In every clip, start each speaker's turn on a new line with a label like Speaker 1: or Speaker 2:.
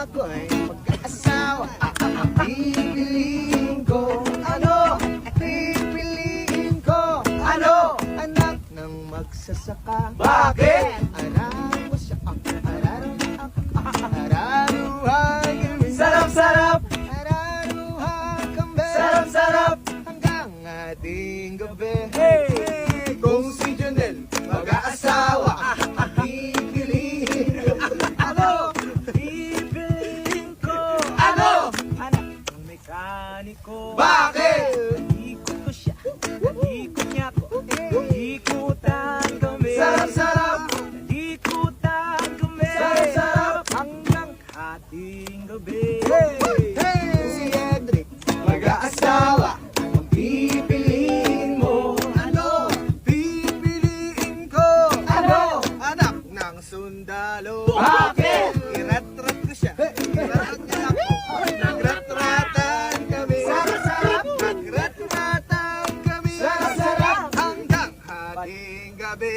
Speaker 1: ako'y mag-asawa, ang pipiliin ko, ano? Pipiliin ko, ano? Anak ng magsasaka. Bakit? Araro siya ako, araruhan kami. Sarap-sarap! Araruhan kami. Sarap-sarap! Hanggang ating gabi. Hey! Kung si Jonel mag-aasawa, pipiliin ko, ano?
Speaker 2: Pipiliin ko,
Speaker 1: Ano?
Speaker 2: anak ng mekaniko.
Speaker 1: Bakit?
Speaker 2: Ikot ko siya, ikot niya ko, ikutan kami.
Speaker 1: Sarap-sarap!
Speaker 2: Ikutan kami.
Speaker 1: Sarap-sarap!
Speaker 2: Hanggang ating gabi.
Speaker 1: Kung si Edric mag-aasawa, ang pipiliin mo, ano? Pipiliin ko, ano? Anak ng sundalo. Bakit? Irat-rat ko siya. Irat niya ako. Nagrat-ratan kami. Sarap-sarap! Nagrat-ratan kami. Sarap-sarap! Hanggang hating gabi.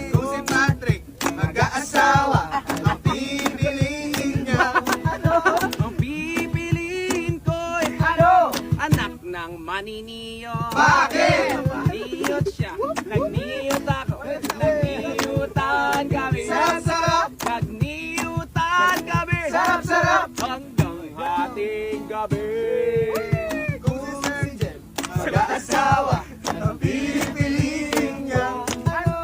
Speaker 1: Kung si Patrick mag-aasawa, ang pipiliin niya, ano?
Speaker 2: Ang pipiliin ko,
Speaker 1: Ano?
Speaker 2: anak ng maniniyo.
Speaker 1: Bakit?
Speaker 2: Niyot siya, nagniyot ako, nagniyutan kami.
Speaker 1: Sarap-sarap!
Speaker 2: Nagniyutan kami.
Speaker 1: Sarap-sarap!
Speaker 2: Hanggang ating gabi.
Speaker 1: Kung si Sergeant mag-aasawa, ang pipiliin niya, ano?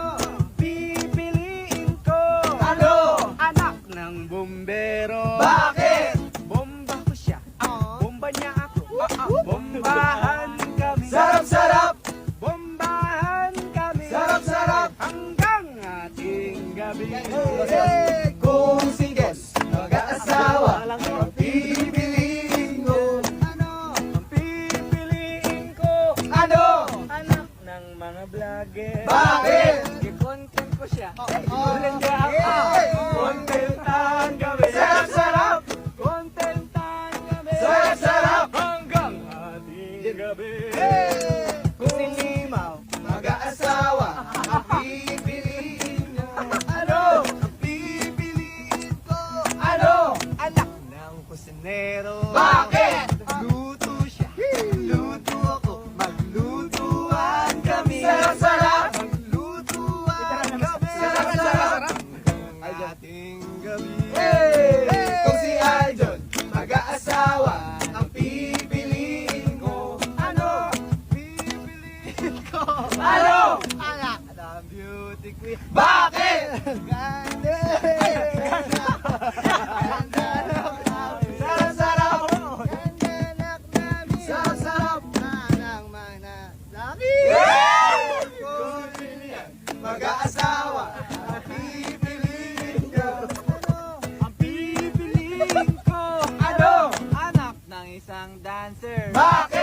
Speaker 2: Pipiliin ko,
Speaker 1: Ano?
Speaker 2: anak ng bumbero.
Speaker 1: Bakit?
Speaker 2: Bomba ko siya, bomba niya ako. Bombahan kami.
Speaker 1: Sarap-sarap!
Speaker 2: Bombahan kami.
Speaker 1: Sarap-sarap!
Speaker 2: Hanggang ating gabi.
Speaker 1: Kung si Ges mag-aasawa, ang pipiliin ko, ano?
Speaker 2: Ang pipiliin ko,
Speaker 1: Ano?
Speaker 2: anak ng mga vlogger.
Speaker 1: Bakit?
Speaker 2: I-content ko siya.
Speaker 1: Oh.
Speaker 2: Ulan niya ako. Contentan kami.
Speaker 1: Sarap-sarap!
Speaker 2: Contentan kami.
Speaker 1: Sarap-sarap!
Speaker 2: Hanggang ating gabi.
Speaker 1: Kung si Limaw mag-aasawa, ang pipiliin niya, ano? Ang pipiliin ko, ano?
Speaker 2: Anak ng kusinero.
Speaker 1: Bakit?
Speaker 2: Luto siya. Luto ako.
Speaker 1: Maglutuan kami. Sarap-sarap! Maglutuan kami. Sarap-sarap!
Speaker 2: Ang ating gabi.
Speaker 1: Kung si Aljon mag-aasawa, ang pipiliin ko, ano? Pipiliin ko, ano? Anak ng beauty queen. Bakit? Ganda! Sarap-sarap! Ganda-anak namin. Sarap-sarap! Manang-manalaki! Kung siniyan mag-aasawa, ang pipiliin ko, ano?
Speaker 2: Ang pipiliin ko,
Speaker 1: Ano?
Speaker 2: anak ng isang dancer.
Speaker 1: Bakit?